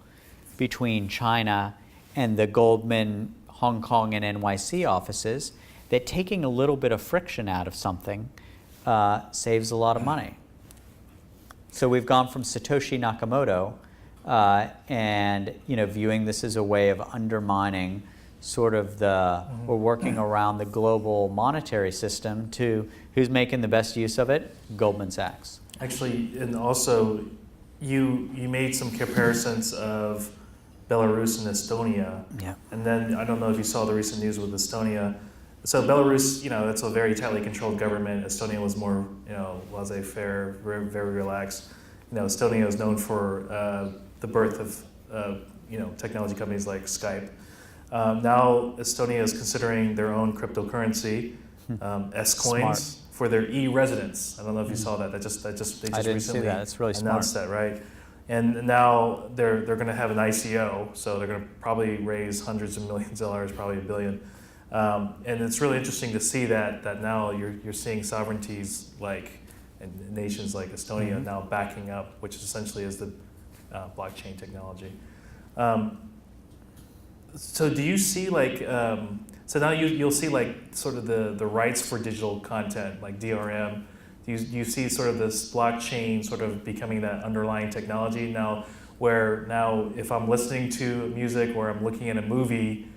between China and the Goldman, Hong Kong, and NYC offices that taking a little bit of friction out of something saves a lot of money. So we've gone from Satoshi Nakamoto and viewing this as a way of undermining sort of or working around the global monetary system to who's making the best use of it? Goldman Sachs. Actually, and also you made some comparisons of Belarus and Estonia. Yeah. And then I don't know if you saw the recent news with Estonia. So Belarus, it's a very tightly controlled government. Estonia was more, laissez-faire, very, very relaxed. Estonia is known for the birth of, technology companies like Skype. Now Estonia is considering their own cryptocurrency, S-coins, for their e-residents. I don't know if you saw that. They just I didn't recently see that. It's really announced smart. that, right? And now they're going to have an ICO, so they're going to probably raise hundreds of millions of dollars, probably $1 billion. And it's really interesting to see that now you're seeing sovereignties and nations like Estonia now backing up, which essentially is the blockchain technology. So do you see so now you'll see sort of the rights for digital content like DRM. Do you see sort of this blockchain sort of becoming that underlying technology now, where now if I'm listening to music or I'm looking at a movie,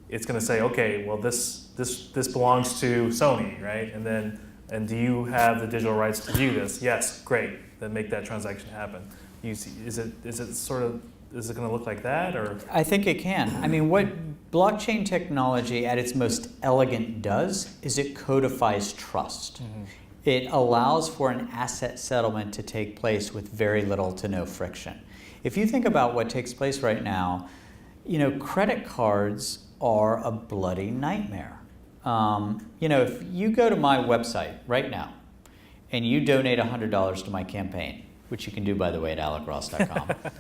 it's going to say, okay, well this belongs to Sony, right? And do you have the digital rights to view this? Yes, great. Then make that transaction happen. Is it going to look like that, or? I think it can. I mean, what blockchain technology at its most elegant does is it codifies trust. Mm-hmm. It allows for an asset settlement to take place with very little to no friction. If you think about what takes place right now, credit cards are a bloody nightmare. If you go to my website right now and you donate $100 to my campaign, which you can do, by the way, at alecross.com,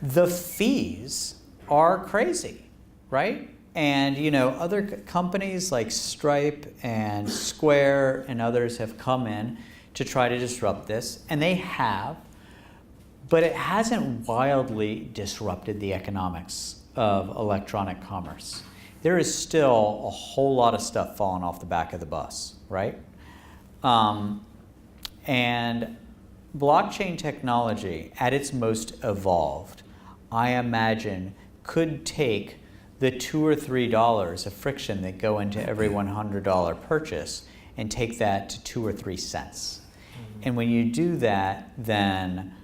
the fees are crazy, right? And other companies like Stripe and Square and others have come in to try to disrupt this, and they have, but it hasn't wildly disrupted the economics of electronic commerce. There is still a whole lot of stuff falling off the back of the bus, right? And blockchain technology, at its most evolved, I imagine could take the $2 or $3 of friction that go into every $100 purchase and take that to 2 or 3 cents. Mm-hmm. And when you do that, then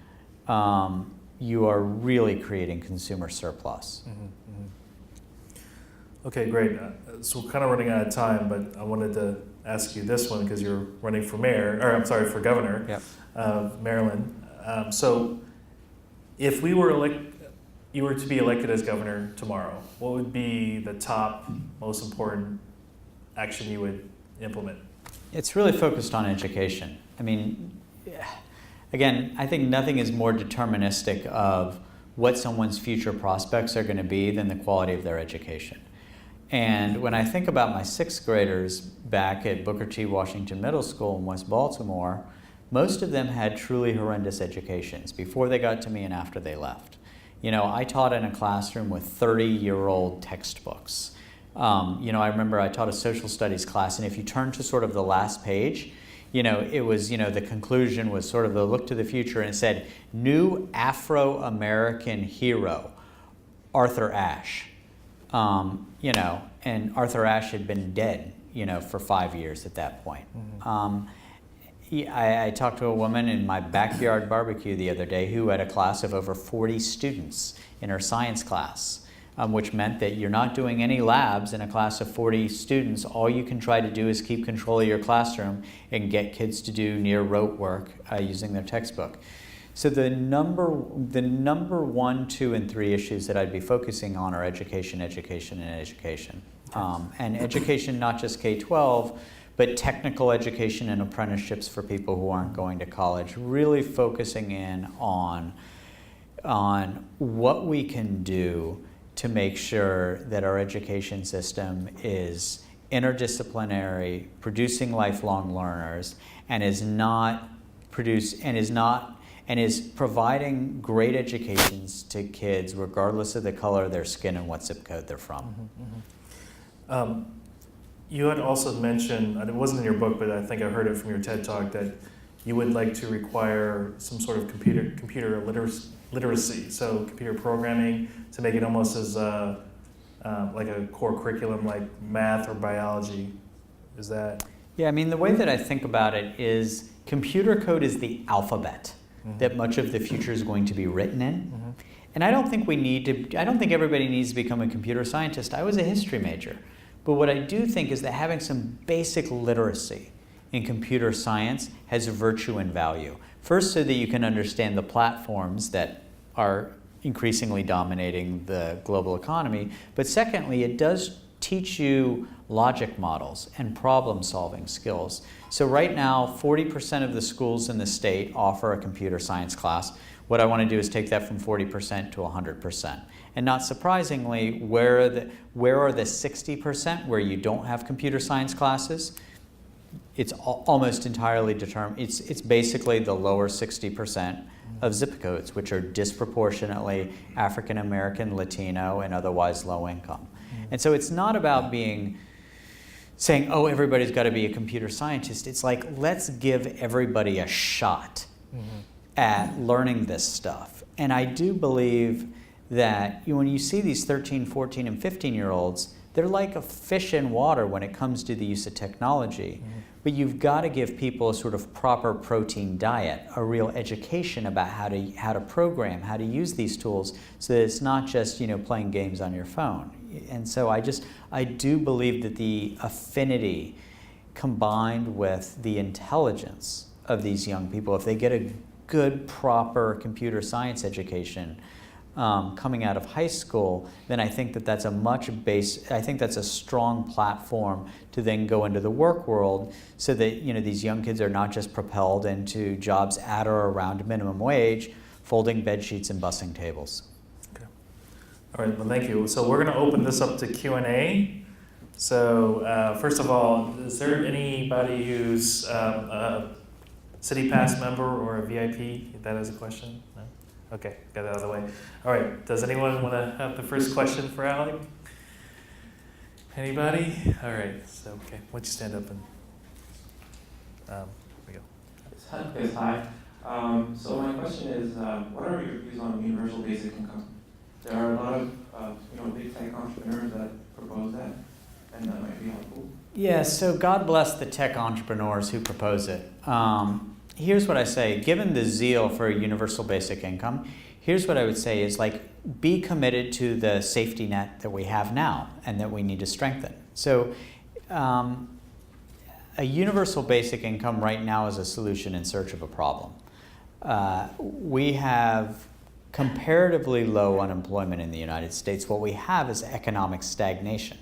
you are really creating consumer surplus. Mm-hmm. Okay, great. So we're kind of running out of time, but I wanted to ask you this one because you're running for for governor Yep. of Maryland. So if we were you were to be elected as governor tomorrow, what would be the top, most important action you would implement? It's really focused on education. I mean, again, I think nothing is more deterministic of what someone's future prospects are going to be than the quality of their education. And when I think about my sixth graders back at Booker T. Washington Middle School in West Baltimore, most of them had truly horrendous educations before they got to me and after they left. You know, I taught in a classroom with 30-year-old textbooks. You know, I remember I taught a social studies class, and if you turn to sort of the last page, you know, it was, you know, the conclusion was sort of the look to the future, and it said, new Afro-American hero, Arthur Ashe. You know, and Arthur Ashe had been dead, you know, for 5 years at that point. I talked to a woman in my backyard barbecue the other day who had a class of over 40 students in her science class, which meant that you're not doing any labs in a class of 40 students. All you can try to do is keep control of your classroom and get kids to do near rote work using their textbook. So the number 1, 2, and 3 issues that I'd be focusing on are education, education, and education. And education, not just K-12, but technical education and apprenticeships for people who aren't going to college, really focusing in on what we can do to make sure that our education system is interdisciplinary, producing lifelong learners, and is providing great educations to kids regardless of the color of their skin and what zip code they're from. You had also mentioned, and it wasn't in your book, but I think I heard it from your TED Talk, that you would like to require some sort of computer literacy, so computer programming, to make it almost as like a core curriculum like math or biology. Is that? Yeah, I mean, the way that I think about it is computer code is the alphabet that much of the future is going to be written in. And I don't think everybody needs to become a computer scientist. I was a history major. But what I do think is that having some basic literacy in computer science has virtue and value. First, so that you can understand the platforms that are increasingly dominating the global economy. But secondly, it does teach you logic models and problem-solving skills. So right now, 40% of the schools in the state offer a computer science class. What I want to do is take that from 40% to 100%. And not surprisingly, where are the 60% where you don't have computer science classes? It's almost entirely determined. It's basically the lower 60% of zip codes, which are disproportionately African American, Latino, and otherwise low income. And so it's not about saying, oh, everybody's got to be a computer scientist. It's like, let's give everybody a shot at learning this stuff. And I do believe that when you see these 13, 14, and 15-year-olds, they're like a fish in water when it comes to the use of technology. But you've got to give people a sort of proper protein diet, a real education about how to program, how to use these tools, so that it's not just, you know, playing games on your phone. And so I do believe that the affinity combined with the intelligence of these young people, if they get a good, proper computer science education coming out of high school, then I think that that's a strong platform to then go into the work world, so that, you know, these young kids are not just propelled into jobs at or around minimum wage, folding bed sheets and bussing tables. Okay. All right. Well, thank you. So we're going to open this up to Q&A. So first of all, is there anybody who's a City Pass member or a VIP that has a question? No? Okay, got that out of the way. All right, does anyone want to have the first question for Alec? Anybody? All right, so, okay, why don't you stand up and, here we go. Yes, hi. So my question is, what are your views on universal basic income? There are a lot of big tech entrepreneurs that propose that, and that might be helpful. Yeah, so God bless the tech entrepreneurs who propose it. Here's what I say, given the zeal for a universal basic income, here's what I would say is, like, be committed to the safety net that we have now and that we need to strengthen. So a universal basic income right now is a solution in search of a problem. We have comparatively low unemployment in the United States. What we have is economic stagnation.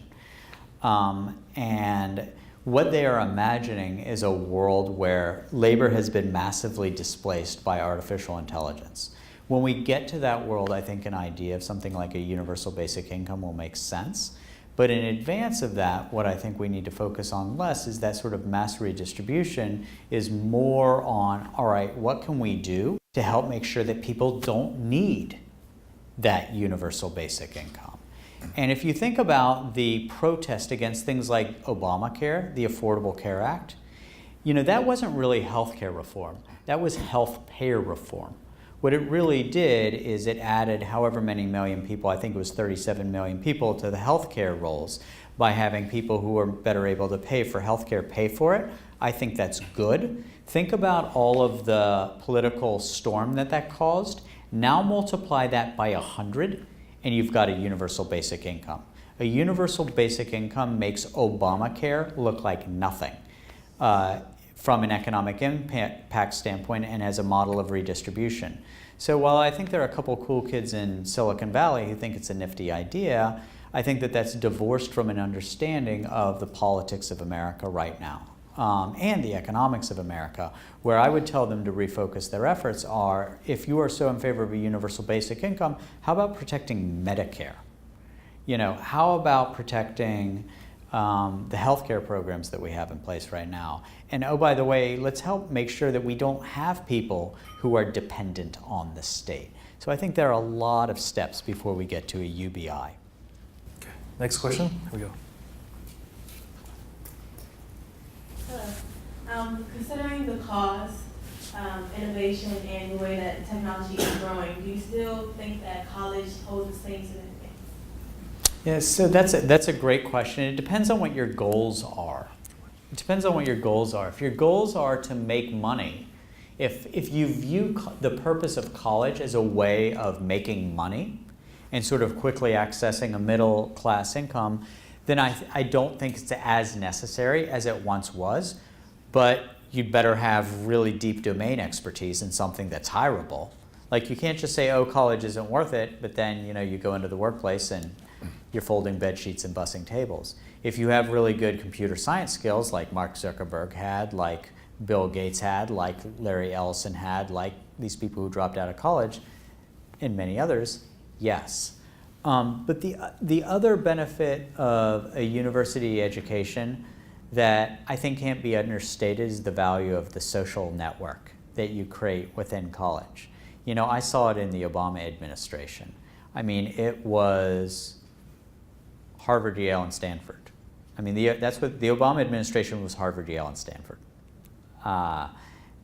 And what they are imagining is a world where labor has been massively displaced by artificial intelligence. When we get to that world, I think an idea of something like a universal basic income will make sense. But in advance of that, what I think we need to focus on less is that sort of mass redistribution is more on, all right, what can we do to help make sure that people don't need that universal basic income? And if you think about the protest against things like Obamacare, the Affordable Care Act, that wasn't really healthcare reform. That was health payer reform. What it really did is it added however many million people, I think it was 37 million people, to the healthcare rolls by having people who are better able to pay for healthcare pay for it. I think that's good. Think about all of the political storm that caused. Now multiply that by 100 and you've got a universal basic income. A universal basic income makes Obamacare look like nothing. From an economic impact standpoint and as a model of redistribution. So while I think there are a couple cool kids in Silicon Valley who think it's a nifty idea, I think that's divorced from an understanding of the politics of America right now and the economics of America. Where I would tell them to refocus their efforts are, if you are so in favor of a universal basic income, how about protecting Medicare? How about protecting the healthcare programs that we have in place right now? And oh, by the way, let's help make sure that we don't have people who are dependent on the state. So I think there are a lot of steps before we get to a UBI. Okay. Next question. Here we go. Hello. Considering the cause, innovation, and the way that technology is growing, do you still think that college holds the same significance? Yeah, so that's a great question. It depends on what your goals are. It depends on what your goals are. If your goals are to make money, if you view the purpose of college as a way of making money and sort of quickly accessing a middle class income, then I don't think it's as necessary as it once was. But you'd better have really deep domain expertise in something that's hireable. Like you can't just say, oh, college isn't worth it, but then you go into the workplace and you're folding bed sheets and bussing tables. If you have really good computer science skills like Mark Zuckerberg had, like Bill Gates had, like Larry Ellison had, like these people who dropped out of college, and many others, yes. But the other benefit of a university education that I think can't be understated is the value of the social network that you create within college. I saw it in the Obama administration. I mean, it was Harvard, Yale, and Stanford. I mean, that's what the Obama administration was: Harvard, Yale, and Stanford.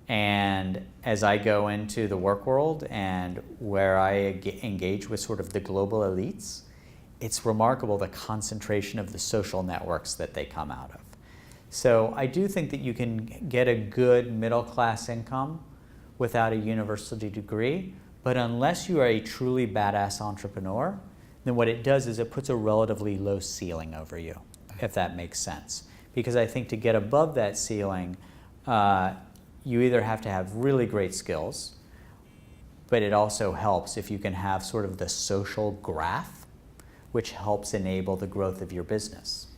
And as I go into the work world and where I engage with sort of the global elites, it's remarkable the concentration of the social networks that they come out of. So I do think that you can get a good middle class income without a university degree, but unless you are a truly badass entrepreneur, then what it does is it puts a relatively low ceiling over you, if that makes sense. Because I think to get above that ceiling, you either have to have really great skills, but it also helps if you can have sort of the social graph, which helps enable the growth of your business.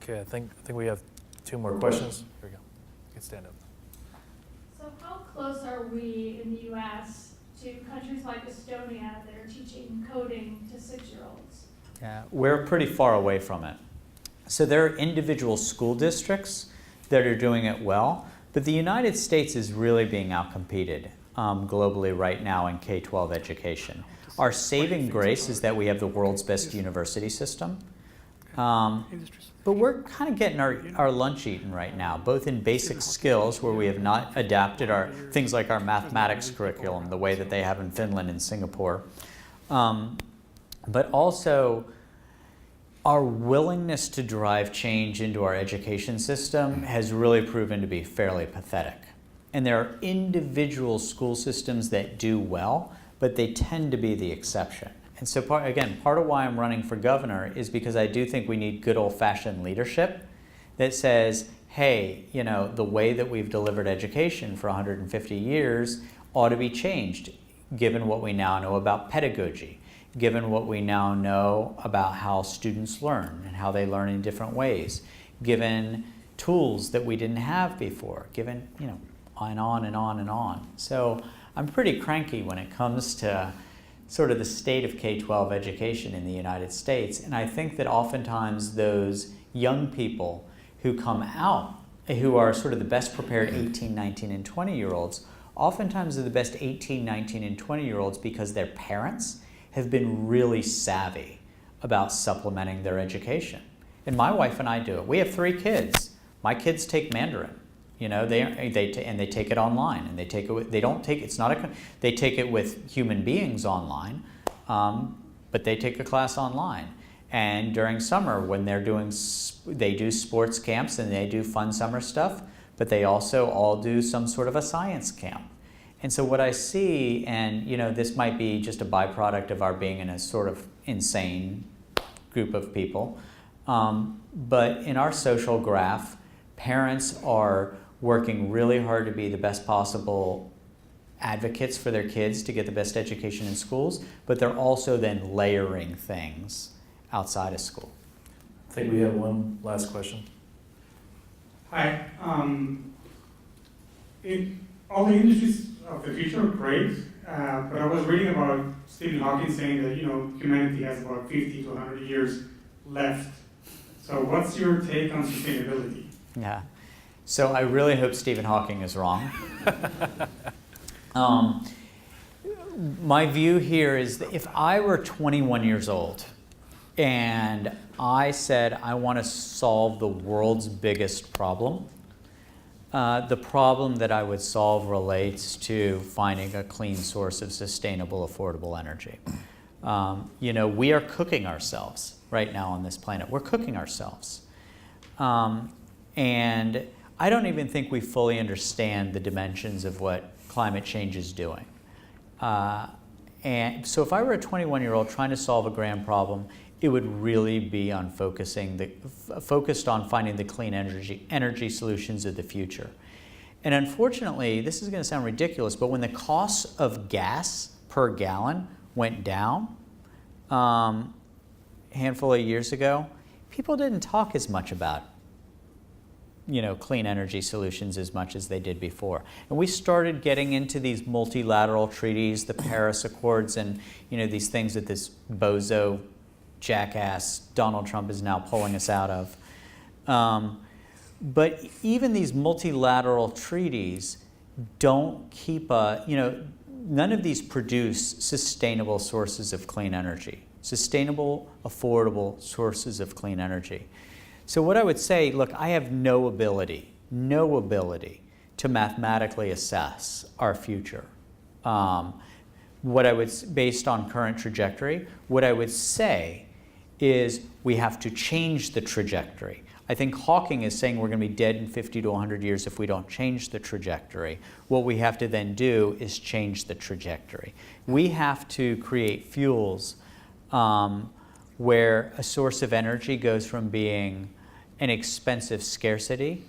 Okay, I think we have two more questions. Here we go. You can stand up. So how close are we in the U.S. to countries like Estonia that are teaching coding to 6-year-olds? Yeah, we're pretty far away from it. So there are individual school districts that are doing it well, but the United States is really being outcompeted globally right now in K-12 education. Our saving grace is that we have the world's best university system. But we're kind of getting our lunch eaten right now, both in basic skills where we have not adapted our things like our mathematics curriculum the way that they have in Finland and Singapore, but also our willingness to drive change into our education system has really proven to be fairly pathetic. And there are individual school systems that do well, but they tend to be the exception. And so, part of why I'm running for governor is because I do think we need good old-fashioned leadership that says, hey, the way that we've delivered education for 150 years ought to be changed. given what we now know about pedagogy, given what we now know about how students learn and how they learn in different ways, given tools that we didn't have before, given, and on and on and on. So I'm pretty cranky when it comes to sort of the state of K-12 education in the United States. And I think that oftentimes those young people who come out, who are sort of the best prepared 18, 19, and 20-year-olds, oftentimes are the best 18, 19, and 20-year-olds because their parents have been really savvy about supplementing their education. And my wife and I do it. We have 3 kids. My kids take Mandarin. They take it online, and they take it. They don't take it's not a. They take it with human beings online, but they take a class online. And during summer, when they do sports camps and they do fun summer stuff, but they also all do some sort of a science camp. And so what I see, and this might be just a byproduct of our being in a sort of insane group of people, but in our social graph, parents are working really hard to be the best possible advocates for their kids to get the best education in schools, but they're also then layering things outside of school. I think we have one last question. Hi. All the industries of the future are great, but I was reading about Stephen Hawking saying that humanity has about 50 to 100 years left. So what's your take on sustainability? Yeah. So I really hope Stephen Hawking is wrong. My view here is that if I were 21 years old and I said I want to solve the world's biggest problem, the problem that I would solve relates to finding a clean source of sustainable, affordable energy. We are cooking ourselves right now on this planet. We're cooking ourselves. And I don't even think we fully understand the dimensions of what climate change is doing. And so if I were a 21-year-old trying to solve a grand problem, it would really be on focused on finding the clean energy solutions of the future. And unfortunately, this is going to sound ridiculous, but when the cost of gas per gallon went down a handful of years ago, people didn't talk as much about clean energy solutions as much as they did before. And we started getting into these multilateral treaties, the Paris Accords, and these things that this bozo jackass Donald Trump is now pulling us out of. But even these multilateral treaties don't keep none of these produce sustainable sources of clean energy, sustainable, affordable sources of clean energy. So what I would say, look, I have no ability to mathematically assess our future. Based on current trajectory, what I would say is we have to change the trajectory. I think Hawking is saying we're going to be dead in 50 to 100 years if we don't change the trajectory. What we have to then do is change the trajectory. We have to create fuels where a source of energy goes from being an expensive scarcity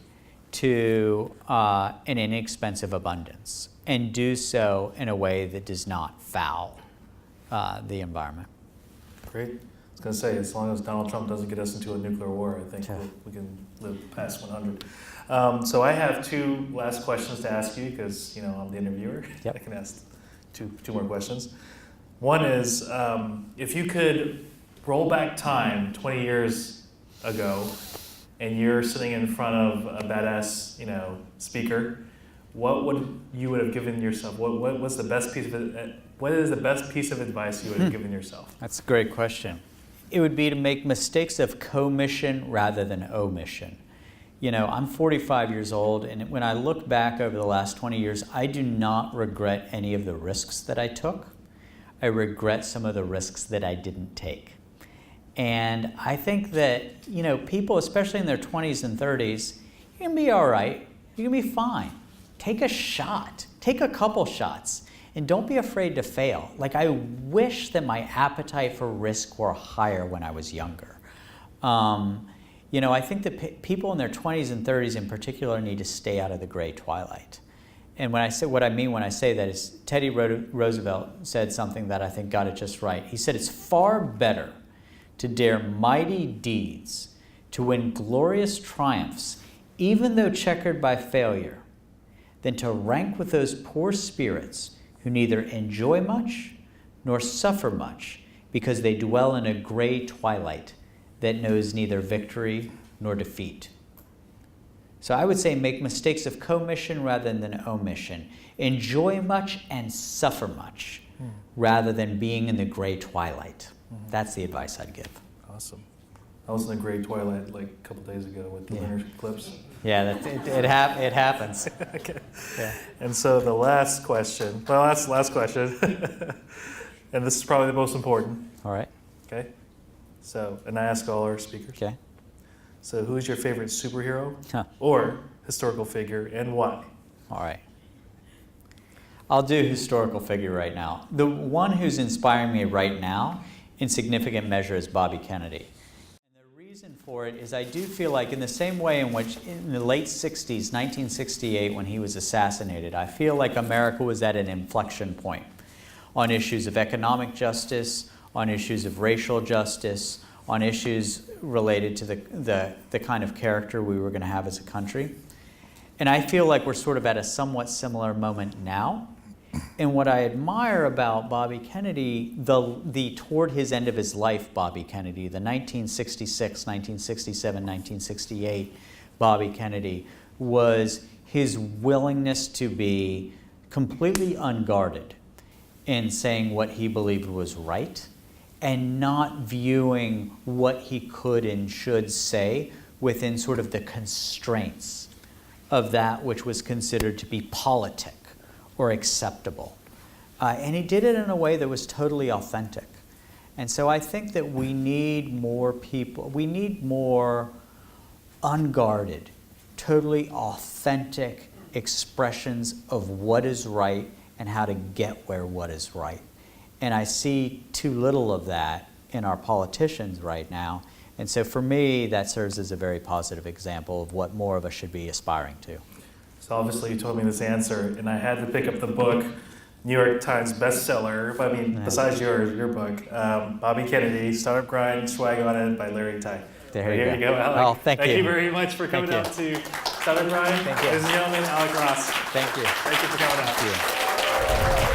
to an inexpensive abundance, and do so in a way that does not foul the environment. Great. I was going to say, as long as Donald Trump doesn't get us into a nuclear war, I think we can live past 100. So I have 2 last questions to ask you because I'm the interviewer. Yep. I can ask two more questions. One is, if you could roll back time 20 years ago, and you're sitting in front of a badass, speaker, what would you have given yourself? What is the best piece of advice you would have given yourself? That's a great question. It would be to make mistakes of commission rather than omission. I'm 45 years old, and when I look back over the last 20 years, I do not regret any of the risks that I took. I regret some of the risks that I didn't take. And I think that, people, especially in their 20s and 30s, you can be all right. You can be fine. Take a shot. Take a couple shots. And don't be afraid to fail. I wish that my appetite for risk were higher when I was younger. I think that people in their 20s and 30s in particular need to stay out of the gray twilight. And when I say what I mean when I say that is Teddy Roosevelt said something that I think got it just right. He said, "It's far better to dare mighty deeds, to win glorious triumphs, even though checkered by failure, than to rank with those poor spirits who neither enjoy much nor suffer much, because they dwell in a gray twilight that knows neither victory nor defeat." So I would say make mistakes of commission rather than omission. Enjoy much and suffer much rather than being in the gray twilight. That's the advice I'd give. Awesome. I was in the gray twilight like a couple days ago with the lunar eclipse. Yeah, it happens. Okay. Yeah. And so the last question, last question, and this is probably the most important, All right. okay? So, and I ask all our speakers. Okay. So who's your favorite superhero Huh. or historical figure and why? All right. I'll do historical figure right now. The one who's inspiring me right now in significant measure is Bobby Kennedy. And the reason for it is I do feel like in the same way in which in the late 60s, 1968, when he was assassinated, I feel like America was at an inflection point on issues of economic justice, on issues of racial justice, on issues related to the kind of character we were going to have as a country. And I feel like we're sort of at a somewhat similar moment now. And what I admire about Bobby Kennedy, the toward his end of his life Bobby Kennedy, the 1966, 1967, 1968 Bobby Kennedy, was his willingness to be completely unguarded in saying what he believed was right, and not viewing what he could and should say within sort of the constraints of that which was considered to be politic or acceptable. And he did it in a way that was totally authentic. And so I think that we need more people, we need more unguarded, totally authentic expressions of what is right and how to get where what is right. And I see too little of that in our politicians right now. And so for me, that serves as a very positive example of what more of us should be aspiring to. So obviously you told me this answer, and I had to pick up the book, New York Times bestseller, I mean, besides your book, Bobby Kennedy, Startup Grind, Swag on It by Larry Hogan. There Here you go, Alec. Oh, thank you. Thank you very much for coming Thank out to Startup Grind. Thank you. Ladies and gentlemen, Alec Ross. Thank you. Thank you for coming out. Thank you.